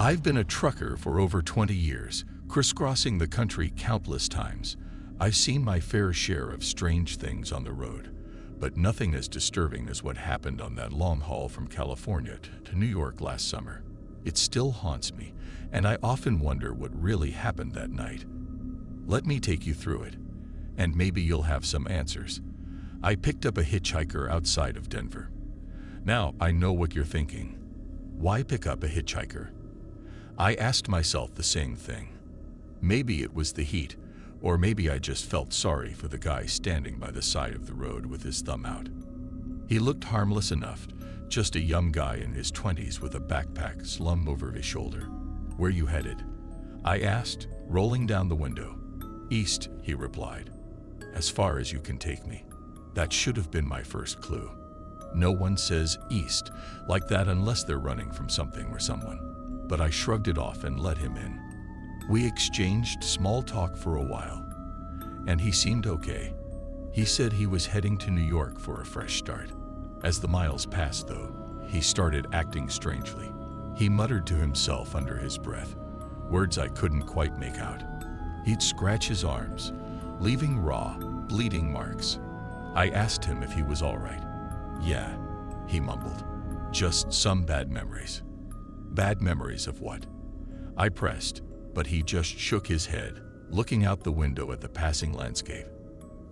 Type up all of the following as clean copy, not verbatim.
I've been a trucker for over 20 years, crisscrossing the country countless times. I've seen my fair share of strange things on the road, but nothing as disturbing as what happened on that long haul from California to New York last summer. It still haunts me, and I often wonder what really happened that night. Let me take you through it, and maybe you'll have some answers. I picked up a hitchhiker outside of Denver. Now, I know what you're thinking. Why pick up a hitchhiker? I asked myself the same thing. Maybe it was the heat, or maybe I just felt sorry for the guy standing by the side of the road with his thumb out. He looked harmless enough, just a young guy in his 20s with a backpack slung over his shoulder. Where you headed? I asked, rolling down the window. East, he replied. As far as you can take me. That should have been my first clue. No one says east like that unless they're running from something or someone. But I shrugged it off and let him in. We exchanged small talk for a while, and he seemed okay. He said he was heading to New York for a fresh start. As the miles passed, though, he started acting strangely. He muttered to himself under his breath, words I couldn't quite make out. He'd scratch his arms, leaving raw, bleeding marks. I asked him if he was all right. Yeah, he mumbled. Just some bad memories. Bad memories of what? I pressed, but he just shook his head, looking out the window at the passing landscape.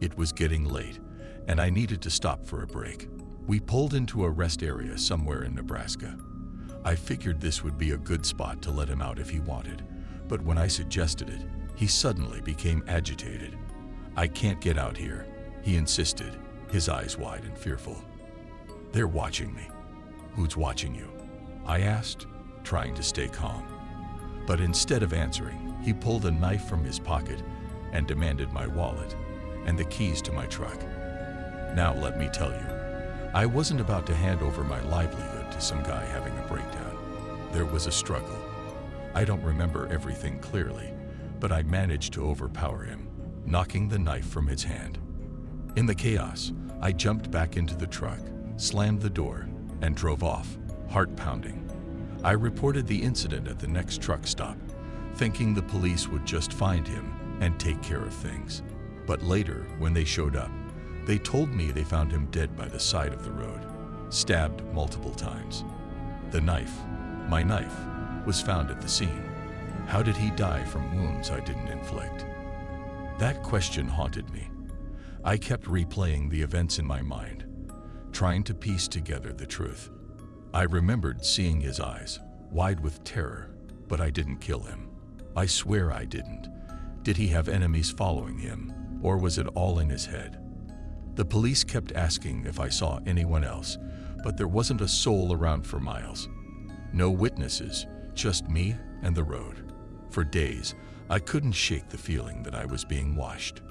It was getting late, and I needed to stop for a break. We pulled into a rest area somewhere in Nebraska. I figured this would be a good spot to let him out if he wanted, but when I suggested it, he suddenly became agitated. I can't get out here, he insisted, his eyes wide and fearful. They're watching me. Who's watching you? I asked, trying to stay calm. But instead of answering, he pulled a knife from his pocket and demanded my wallet and the keys to my truck. Now let me tell you, I wasn't about to hand over my livelihood to some guy having a breakdown. There was a struggle. I don't remember everything clearly, but I managed to overpower him, knocking the knife from his hand. In the chaos, I jumped back into the truck, slammed the door, and drove off, heart pounding. I reported the incident at the next truck stop, thinking the police would just find him and take care of things. But later, when they showed up, they told me they found him dead by the side of the road, stabbed multiple times. The knife, my knife, was found at the scene. How did he die from wounds I didn't inflict? That question haunted me. I kept replaying the events in my mind, trying to piece together the truth. I remembered seeing his eyes, wide with terror, but I didn't kill him. I swear I didn't. Did he have enemies following him, or was it all in his head? The police kept asking if I saw anyone else, but there wasn't a soul around for miles. No witnesses, just me and the road. For days, I couldn't shake the feeling that I was being watched.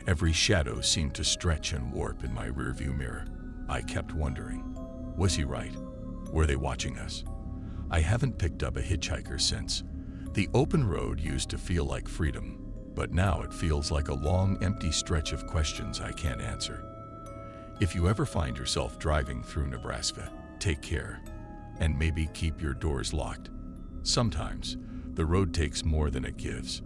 Every shadow seemed to stretch and warp in my rearview mirror. I kept wondering, was he right? Were they watching us? I haven't picked up a hitchhiker since. The open road used to feel like freedom, but now it feels like a long, empty stretch of questions I can't answer. If you ever find yourself driving through Nebraska, take care, and maybe keep your doors locked. Sometimes, the road takes more than it gives.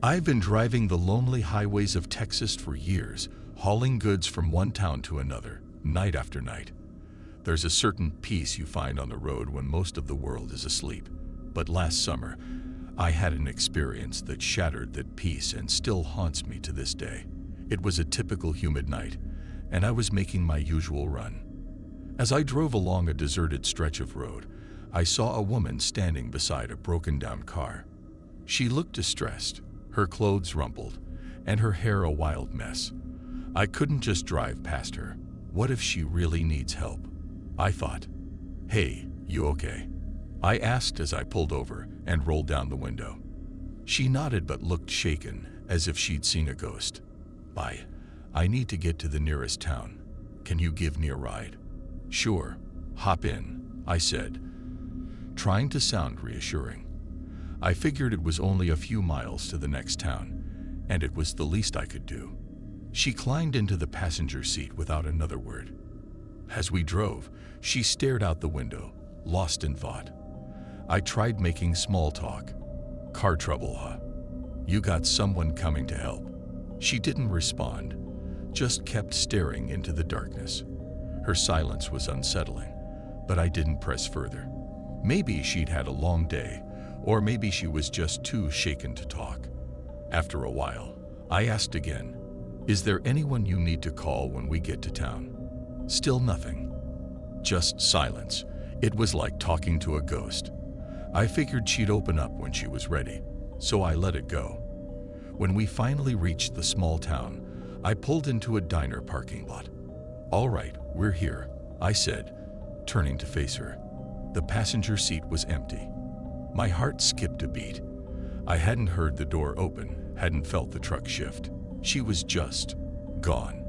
I've been driving the lonely highways of Texas for years, hauling goods from one town to another, night after night. There's a certain peace you find on the road when most of the world is asleep. But last summer, I had an experience that shattered that peace and still haunts me to this day. It was a typical humid night, and I was making my usual run. As I drove along a deserted stretch of road, I saw a woman standing beside a broken-down car. She looked distressed, her clothes rumpled, and her hair a wild mess. I couldn't just drive past her. What if she really needs help? I thought. Hey, you okay? I asked as I pulled over and rolled down the window. She nodded but looked shaken, as if she'd seen a ghost. I need to get to the nearest town. Can you give me a ride? Sure, hop in, I said, trying to sound reassuring. I figured it was only a few miles to the next town, and it was the least I could do. She climbed into the passenger seat without another word. As we drove, she stared out the window, lost in thought. I tried making small talk. Car trouble, huh? You got someone coming to help? She didn't respond, just kept staring into the darkness. Her silence was unsettling, but I didn't press further. Maybe she'd had a long day, or maybe she was just too shaken to talk. After a while, I asked again, "Is there anyone you need to call when we get to town?" Still nothing. Just silence. It was like talking to a ghost. I figured she'd open up when she was ready, so I let it go. When we finally reached the small town, I pulled into a diner parking lot. "All right, we're here," I said, turning to face her. The passenger seat was empty. My heart skipped a beat. I hadn't heard the door open, hadn't felt the truck shift. She was just gone.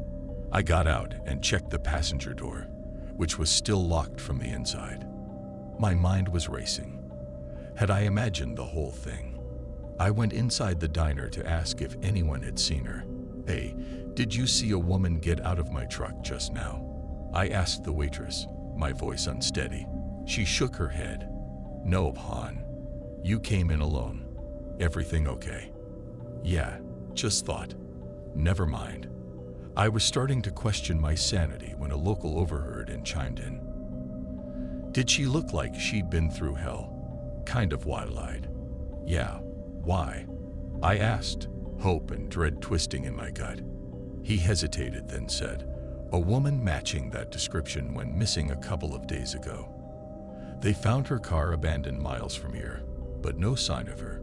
I got out and checked the passenger door, which was still locked from the inside. My mind was racing. Had I imagined the whole thing? I went inside the diner to ask if anyone had seen her. "Hey, did you see a woman get out of my truck just now?" I asked the waitress, my voice unsteady. She shook her head. "No, hon. You came in alone. Everything okay?" "Yeah, just thought." "Never mind." I was starting to question my sanity when a local overheard and chimed in. "Did she look like she'd been through hell? Kind of wild-eyed." "Yeah, why?" I asked, hope and dread twisting in my gut. He hesitated, then said, "A woman matching that description went missing a couple of days ago. They found her car abandoned miles from here, but no sign of her.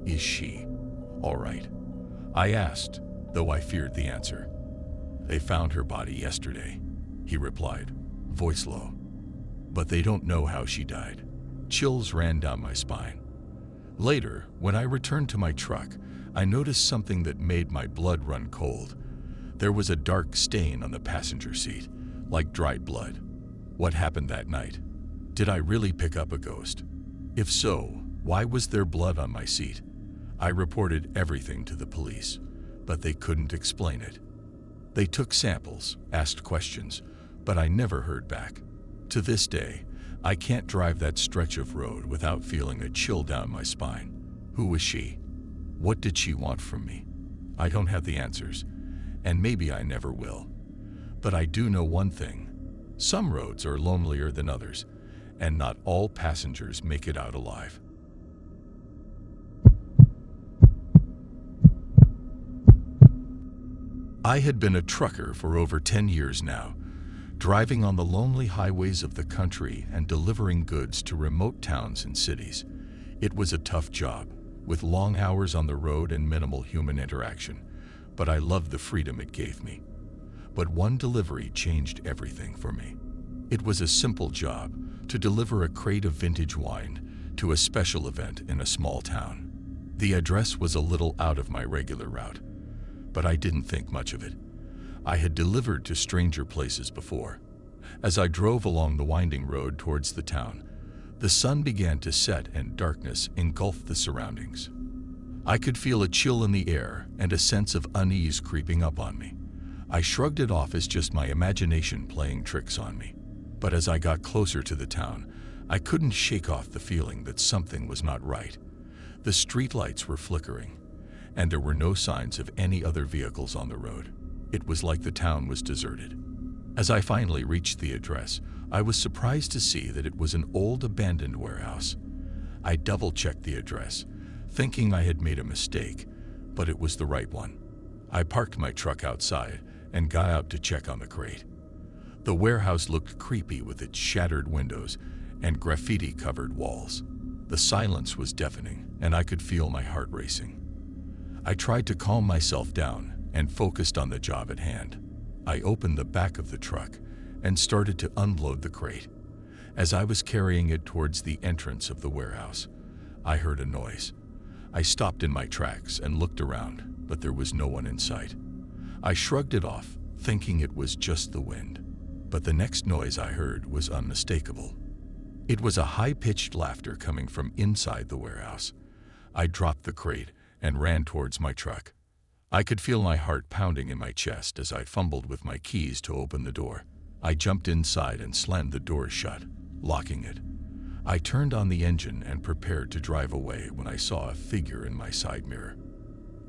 Is she all right?" I asked, though I feared the answer. "They found her body yesterday," he replied, voice low. "But they don't know how she died." Chills ran down my spine. Later, when I returned to my truck, I noticed something that made my blood run cold. There was a dark stain on the passenger seat, like dried blood. What happened that night? Did I really pick up a ghost? If so, why was there blood on my seat? I reported everything to the police, but they couldn't explain it. They took samples, asked questions, but I never heard back. To this day, I can't drive that stretch of road without feeling a chill down my spine. Who was she? What did she want from me? I don't have the answers, and maybe I never will. But I do know one thing. Some roads are lonelier than others, and not all passengers make it out alive. I had been a trucker for over 10 years now, driving on the lonely highways of the country and delivering goods to remote towns and cities. It was a tough job, with long hours on the road and minimal human interaction, but I loved the freedom it gave me. But one delivery changed everything for me. It was a simple job, to deliver a crate of vintage wine to a special event in a small town. The address was a little out of my regular route, but I didn't think much of it. I had delivered to stranger places before. As I drove along the winding road towards the town, the sun began to set and darkness engulfed the surroundings. I could feel a chill in the air and a sense of unease creeping up on me. I shrugged it off as just my imagination playing tricks on me. But as I got closer to the town, I couldn't shake off the feeling that something was not right. The streetlights were flickering, and there were no signs of any other vehicles on the road. It was like the town was deserted. As I finally reached the address, I was surprised to see that it was an old abandoned warehouse. I double-checked the address, thinking I had made a mistake, but it was the right one. I parked my truck outside and got out to check on the crate. The warehouse looked creepy with its shattered windows and graffiti-covered walls. The silence was deafening, and I could feel my heart racing. I tried to calm myself down and focused on the job at hand. I opened the back of the truck and started to unload the crate. As I was carrying it towards the entrance of the warehouse, I heard a noise. I stopped in my tracks and looked around, but there was no one in sight. I shrugged it off, thinking it was just the wind. But the next noise I heard was unmistakable. It was a high-pitched laughter coming from inside the warehouse. I dropped the crate and ran towards my truck. I could feel my heart pounding in my chest as I fumbled with my keys to open the door. I jumped inside and slammed the door shut, locking it. I turned on the engine and prepared to drive away when I saw a figure in my side mirror.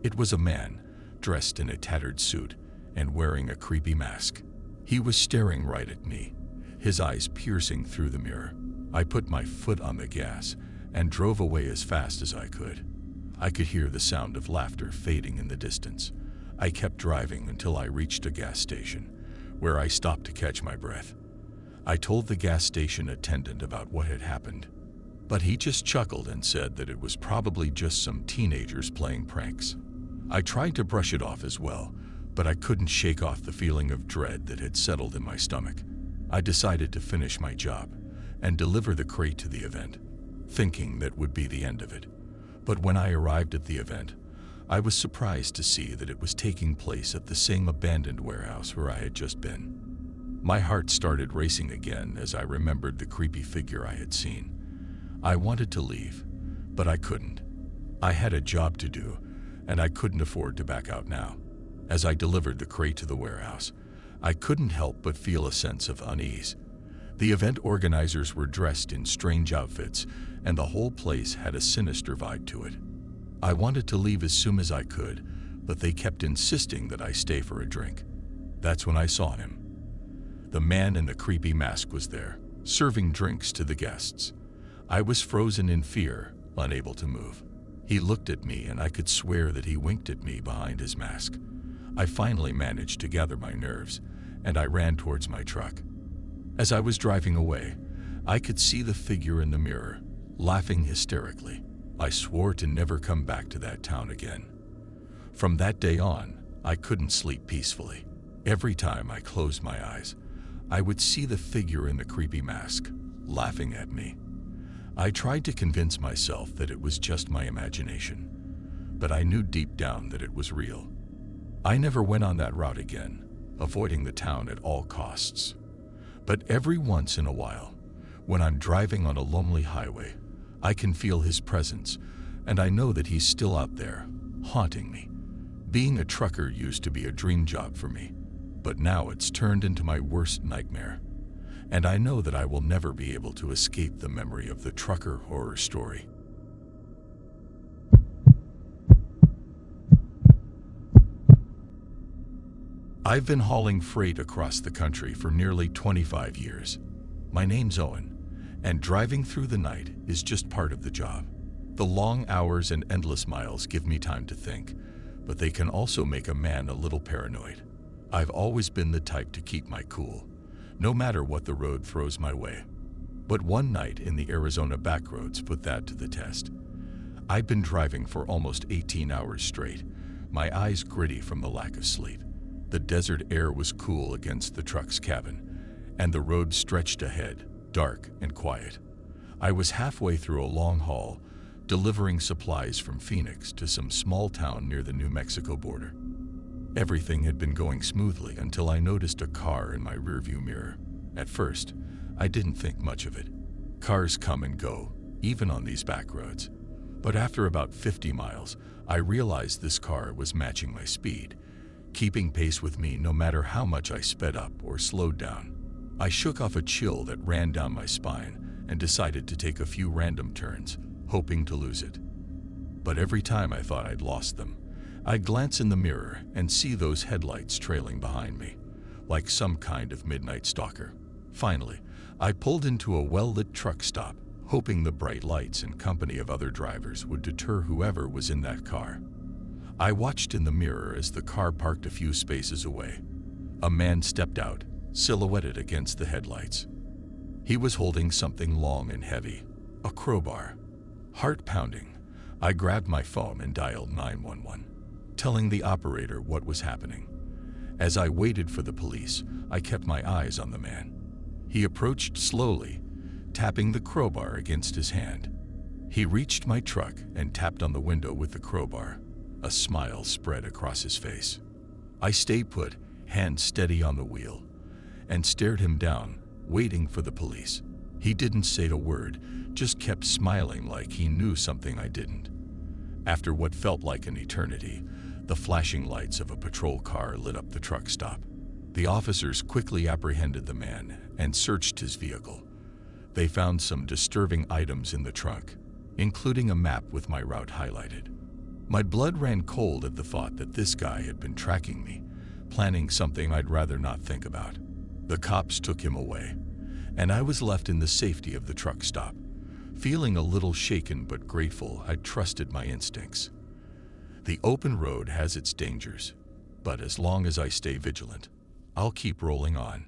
It was a man, dressed in a tattered suit and wearing a creepy mask. He was staring right at me, his eyes piercing through the mirror. I put my foot on the gas and drove away as fast as I could. I could hear the sound of laughter fading in the distance. I kept driving until I reached a gas station, where I stopped to catch my breath. I told the gas station attendant about what had happened, but he just chuckled and said that it was probably just some teenagers playing pranks. I tried to brush it off as well, but I couldn't shake off the feeling of dread that had settled in my stomach. I decided to finish my job and deliver the crate to the event, thinking that would be the end of it. But when I arrived at the event, I was surprised to see that it was taking place at the same abandoned warehouse where I had just been. My heart started racing again as I remembered the creepy figure I had seen. I wanted to leave, but I couldn't. I had a job to do, and I couldn't afford to back out now. As I delivered the crate to the warehouse, I couldn't help but feel a sense of unease. The event organizers were dressed in strange outfits, and the whole place had a sinister vibe to it. I wanted to leave as soon as I could, but they kept insisting that I stay for a drink. That's when I saw him. The man in the creepy mask was there, serving drinks to the guests. I was frozen in fear, unable to move. He looked at me, and I could swear that he winked at me behind his mask. I finally managed to gather my nerves, and I ran towards my truck. As I was driving away, I could see the figure in the mirror, laughing hysterically. I swore to never come back to that town again. From that day on, I couldn't sleep peacefully. Every time I closed my eyes, I would see the figure in the creepy mask, laughing at me. I tried to convince myself that it was just my imagination, but I knew deep down that it was real. I never went on that route again, avoiding the town at all costs. But every once in a while, when I'm driving on a lonely highway, I can feel his presence, and I know that he's still out there, haunting me. Being a trucker used to be a dream job for me, but now it's turned into my worst nightmare. And I know that I will never be able to escape the memory of the trucker horror story. I've been hauling freight across the country for nearly 25 years. My name's Owen, and driving through the night is just part of the job. The long hours and endless miles give me time to think, but they can also make a man a little paranoid. I've always been the type to keep my cool, no matter what the road throws my way. But one night in the Arizona backroads put that to the test. I'd been driving for almost 18 hours straight, my eyes gritty from the lack of sleep. The desert air was cool against the truck's cabin, and the road stretched ahead, dark and quiet. I was halfway through a long haul, delivering supplies from Phoenix to some small town near the New Mexico border. Everything had been going smoothly until I noticed a car in my rearview mirror. At first, I didn't think much of it. Cars come and go, even on these back roads. But after about 50 miles, I realized this car was matching my speed, keeping pace with me no matter how much I sped up or slowed down. I shook off a chill that ran down my spine and decided to take a few random turns, hoping to lose it. But every time I thought I'd lost them, I'd glance in the mirror and see those headlights trailing behind me, like some kind of midnight stalker. Finally, I pulled into a well-lit truck stop, hoping the bright lights and company of other drivers would deter whoever was in that car. I watched in the mirror as the car parked a few spaces away. A man stepped out, silhouetted against the headlights. He was holding something long and heavy, a crowbar. Heart pounding, I grabbed my phone and dialed 911, telling the operator what was happening. As I waited for the police, I kept my eyes on the man. He approached slowly, tapping the crowbar against his hand. He reached my truck and tapped on the window with the crowbar. A smile spread across his face. I stayed put, hand steady on the wheel, and stared him down, waiting for the police. He didn't say a word, just kept smiling like he knew something I didn't. After what felt like an eternity, The flashing lights of a patrol car lit up the truck stop. The officers quickly apprehended the man and searched his vehicle. They found some disturbing items in the trunk, including a map with my route highlighted. My blood ran cold at the thought that this guy had been tracking me, planning something I'd rather not think about. The cops took him away, and I was left in the safety of the truck stop, feeling a little shaken but grateful I'd trusted my instincts. The open road has its dangers, but as long as I stay vigilant, I'll keep rolling on.